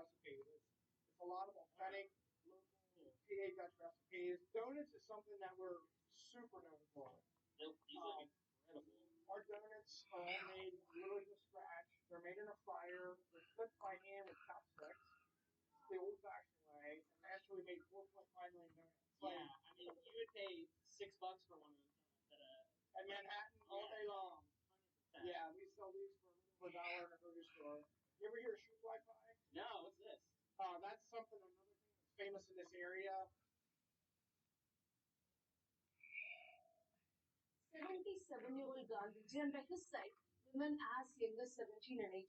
recipes. It's a lot of authentic local PA Dutch recipes. Donuts is something that we're super known for. These look incredible. Our donuts are all made literally from scratch. They're made in a fryer. They're cooked by hand with chopsticks the old-fashioned way, and actually made 4.5 million donuts. Yeah, I mean, you would pay $6 for one of those donuts at Manhattan all day long. 100%. Yeah, we sell these for a little over a dollar in a grocery store. You ever hear of shoe fly pie? No, what's this? That's something another thing that's famous in this area. 77-year-old Gandhiji, and by his side, women as young as 17 and 18.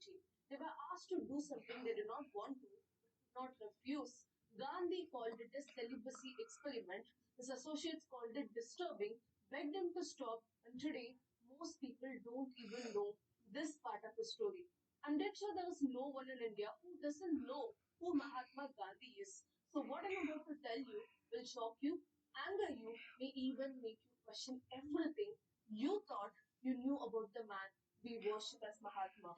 They were asked to do something they did not want to, but could not refuse. Gandhi called it a celibacy experiment. His associates called it disturbing, begged him to stop, and today, most people don't even know this part of the story. I'm dead sure there is no one in India who doesn't know who Mahatma Gandhi is. So, what I'm about to tell you will shock you, anger you, may even make you question everything you thought you knew about the man we worship as Mahatma.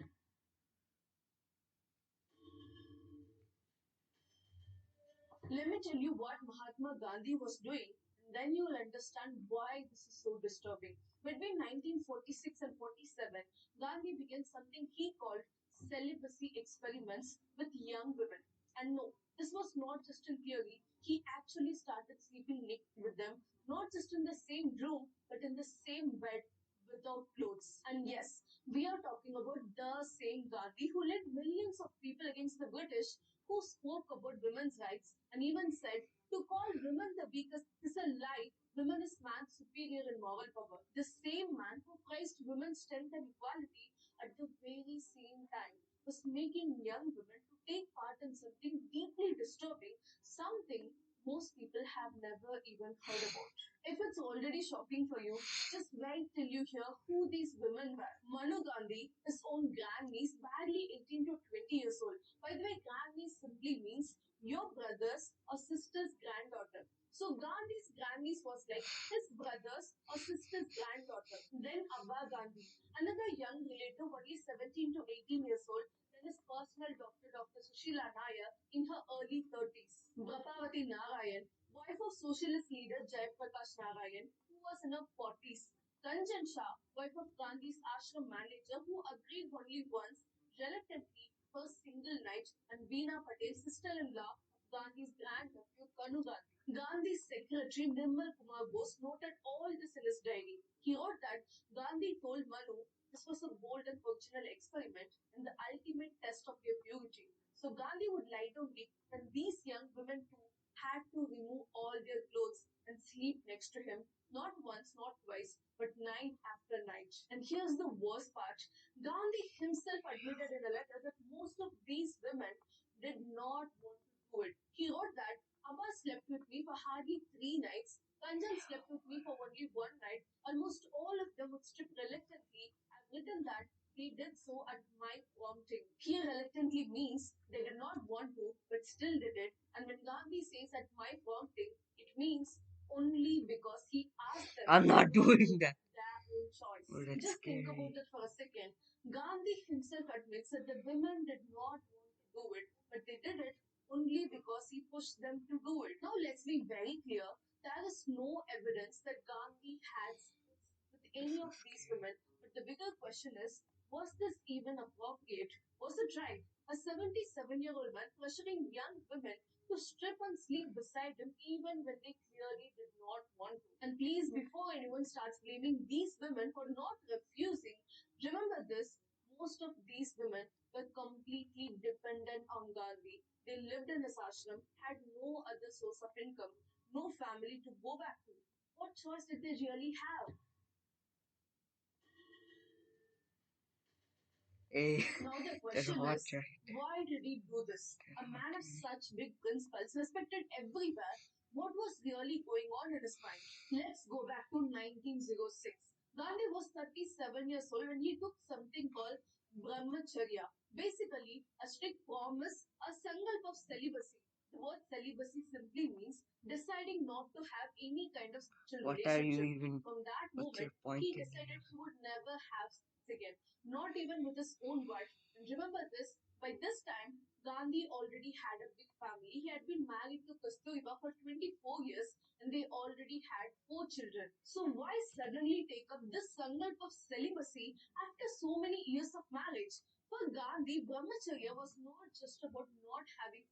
Let me tell you what Mahatma Gandhi was doing, and then you will understand why this is so disturbing. Between 1946 and 47, Gandhi began something he called celibacy experiments with young women. And no, this was not just in theory. He actually started sleeping naked with them, not just in the same room, but in the same bed without clothes. And yes, we are talking about the same Gandhi who led millions of people against the British, who spoke about women's rights and even said to call women the weakest is a lie. Women is man's superior in moral power. The same man who praised women's strength and equality at the very same time was making young women to take part in something deeply disturbing, something most people have never even heard about. If it's already shocking for you, just wait till you hear who these women were. Manu Gandhi, his own grandniece, barely 18 to 20 years old. By the way, grandniece simply means your brother's or sister's granddaughter. So Gandhi's grandniece was like his brother's or sister's granddaughter. Then Abba Gandhi, another young relative, only 17 to 18 years old. Then his personal doctor, Dr. Sushila Nair, in her early 30s. Brapavati Narayan, wife of socialist leader Jayaprakash Narayan, who was in her 40s. Ranjan Shah, wife of Gandhi's ashram manager, who agreed only once, reluctantly, for a single night, and Veena Patel, sister-in-law of Gandhi's grand-nephew Kanu Gandhi. Gandhi's secretary Nirmal Kumar Bose noted all this in his diary. He wrote that Gandhi told Manu this was a bold and functional experiment and the ultimate test of your purity. So Gandhi would lie down naked, and these young women too had to remove all their clothes and sleep next to him, not once, not twice, but night after night. And here's the worst part. Gandhi himself admitted in a letter that most of these women did not want to do it. He wrote that Abba slept with me for hardly 3 nights, Kanjan slept with me for only one night, almost all of them would strip reluctantly. I've written that they did so at my prompting. Here, reluctantly means they did not want to, but still did it. And when Gandhi says at my prompting, it means only because he asked them. I'm not doing that. Their own choice. Oh, that's just think about it for a second. Gandhi himself admits that the women did not want to do it, but they did it only because he pushed them to do it. Now, let's be very clear. There is no evidence that Gandhi had sex with any of these women, but the bigger question is, was this even appropriate? Was it right? A 77-year-old man pressuring young women to strip and sleep beside him even when they clearly did not want to. And please, before anyone starts blaming these women for not refusing, remember this, most of these women were completely dependent on Gandhi. They lived in his ashram, had no other source of income, no family to go back to. What choice did they really have? Now the question is, why did he do this? A man of such big principles, respected everywhere. What was really going on in his mind? Let's go back to 1906. Gandhi was 37 years old when he took something called Brahmacharya. Basically, a strict promise, a sankalp of celibacy. The word celibacy simply means deciding not to have any kind of sexual relationship. From that moment, he decided he would never have sex again, not even with his own wife. And remember this, by this time, Gandhi Gandhi already had a big family. He had been married to Kasturiba for 24 years and they already had 4 children. So why suddenly take up this sankalp of celibacy after so many years of marriage? For Gandhi, brahmacharya was not just about not having.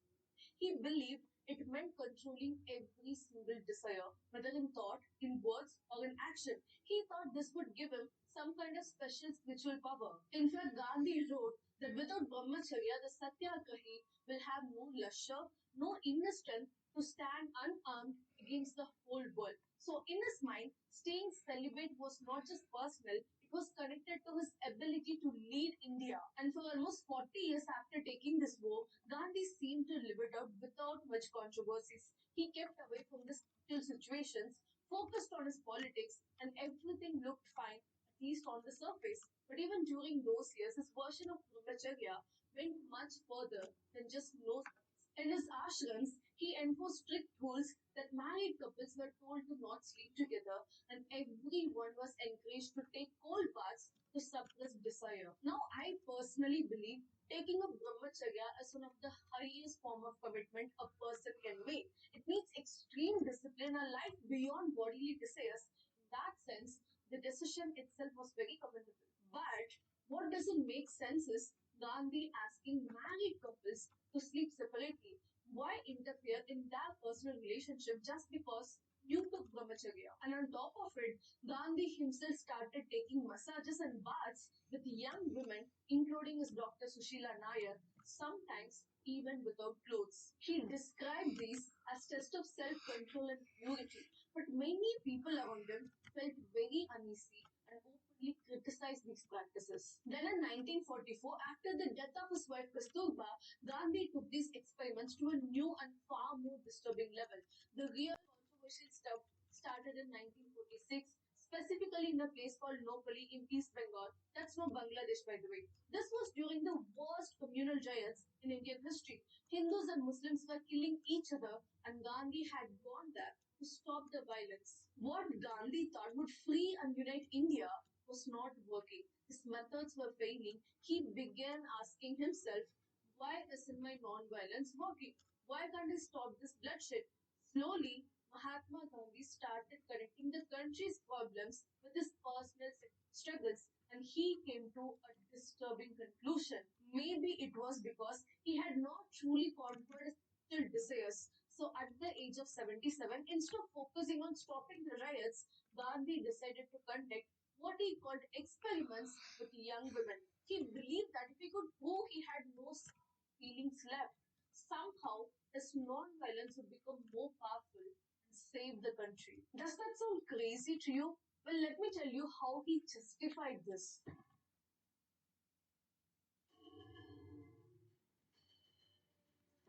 He believed it meant controlling every single desire, whether in thought, in words, or in action. He thought this would give him some kind of special spiritual power. In fact, Gandhi wrote that without brahmacharya, the satyagrahi will have no lustre, no inner strength to stand unarmed against the whole world. So, in his mind, staying celibate was not just personal, it was connected to his ability to lead India. And for almost 40 years after taking this vow, Gandhi seemed to live it out without much controversies. He kept away from the social situations, focused on his politics, and everything looked fine, at least on the surface. But even during those years, his version of brahmacharya went much further than just no sex. In his ashrams, he enforced strict rules that married couples were told to not sleep together, and everyone was encouraged to take cold baths to suppress desire. Now, I personally believe taking up brahmacharya is one of the highest form of commitment a person can make. It needs extreme discipline, a life beyond bodily desires. In that sense, the decision itself was very commendable. But what doesn't make sense is Gandhi asking married couples to sleep separately. Why interfere in their personal relationship just because you took brahmacharya? And on top of it, Gandhi himself started taking massages and baths with young women, including his daughter Sushila Nair, sometimes even without clothes. He described these as tests of self-control and purity, but many people around him felt very uneasy and openly criticized these practices. Then in 1944, after the death of his wife Kasturba, Gandhi took these experiments to a new and far more disturbing level. The real controversial stuff started in 1946, specifically in a place called Nopali in East Bengal. That's now Bangladesh, by the way. This was during the worst communal riots in Indian history. Hindus and Muslims were killing each other, and Gandhi had gone there to stop the violence. What Gandhi thought would free and unite India was not working. His methods were failing. He began asking himself, why isn't my non-violence working? Why can't I stop this bloodshed? Slowly, Mahatma Gandhi started connecting the country's problems with his personal struggles, and he came to a disturbing conclusion. Maybe it was because he had not truly conquered his sexual desires. So, at the age of 77, instead of focusing on stopping the riots, Gandhi decided to conduct what he called experiments with young women. He believed that if he could prove he had no feelings left, somehow his non-violence would become more powerful and save the country. Does that sound crazy to you? Well, let me tell you how he justified this.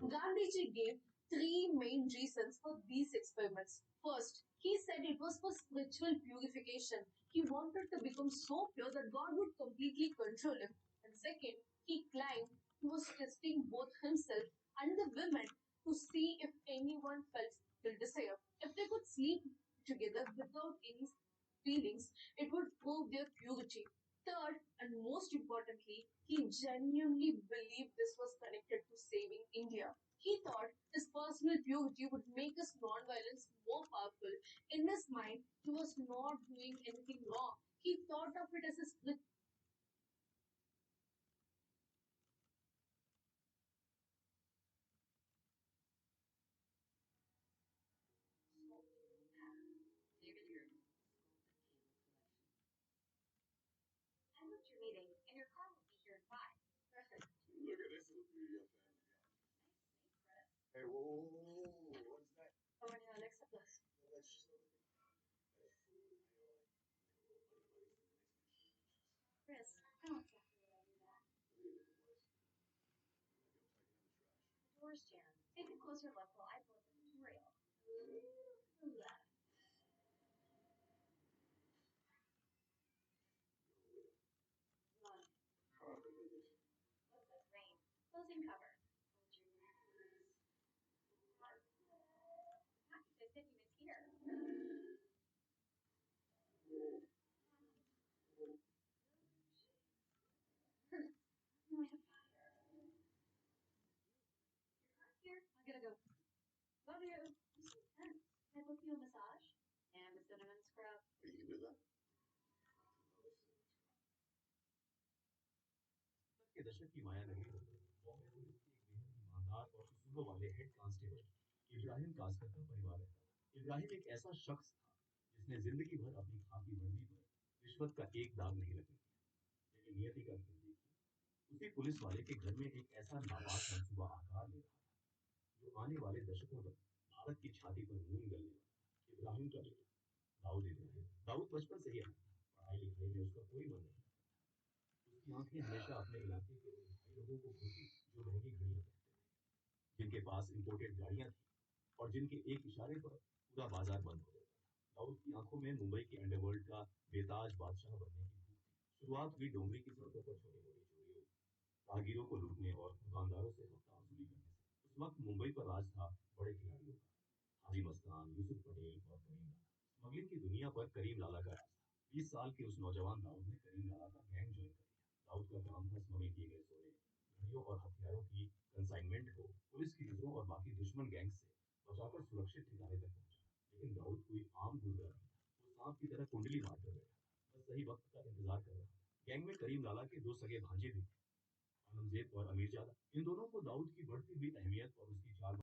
Gandhiji gave three main reasons for these experiments. First, he said it was for spiritual purification. He wanted to become so pure that God would completely control him. And second, he claimed he was testing both himself and the women to see if anyone felt sexual desire. If they could sleep together without any feelings, it would prove their purity. Third, and most importantly, he genuinely believed this was connected to saving India. He thought his personal purity would make his non-violence more powerful. In his mind, he was not doing anything wrong. He thought of it as a split. Hey, whoa, what's that? Oh, yeah, Alexa Plus. That's just Gotta go. Love you. Can I book you a massage? And a cinnamon scrub. You can do that. के दशक की माया नगरी Bombay police की एक बेहद ईमानदार और उसूलों वाले हेड कांस्टेबल इब्राहिम कासकर का परिवार रहता था। इब्राहिम एक ऐसा शख्स था जिसने जिंदगी भर अपनी खाकी वर्दी पर रिश्वत का एक दाग नहीं लगने दिया। लेकिन नियति का खेल देखिए, उसी पुलिस वाले के घर में एक ऐसा नापाक मंसूबा आकार ले रहा था जो आने वाले दशकों तक भारत की छाती पर नून गलने वाला। इब्राहिम का बेटा दाऊद इब्राहिम, दाऊद बचपन से ही पढ़ाई लिखाई में उसका कोई मन नहीं। उसकी आंखें हमेशा अपने इलाके के उन भाई लोगों को घूरती जो महंगी घड़ियां पहनते थे, जिनके पास इंपोर्टेड गाड़ियां थी और जिनके एक इशारे पर पूरा बाजार बंद हो जाता था। दाऊद की आंखों में मुंबई के अंडरवर्ल्ड का बेताज बादशाह बनने की भूख थी। शुरुआत हुई डोंगरी की सड़कों पर छोटी मोटी चोरियों, राहगीरों को लूटने और दुकानदारों से हफ्ता वसूली करने से। उस वक्त मुंबई पर राज था बड़े खिलाड़ियों का, हाजी मस्तान, यूसुफ पटेल और करीम लाला। स्मगलिंग की दुनिया पर करीम लाला का राज था। 20 साल के उस नौजवान दाऊद ने करीम लाला का गैंग ज्वाइन कर लिया। दाऊद का काम था स्मगल किए गए सोने, घड़ियों और हथियारों की कंसाइनमेंट को पुलिस की नजरों और बाकी दुश्मन गैंग से बचाकर सुरक्षित ठिकाने तक पहुंचाना। लेकिन दाऊद कोई आम गुंडा नहीं था। वो सांप की तरह कुंडली मारकर बैठा था, बस सही वक्त का इंतजार कर रहा था। गैंग में करीम लाला के 2 सगे भांजे भी थे, औरंगजेब और अमीरजादा। इन दोनों को दाऊद की बढ़ती हुई अहमियत और उसकी चाल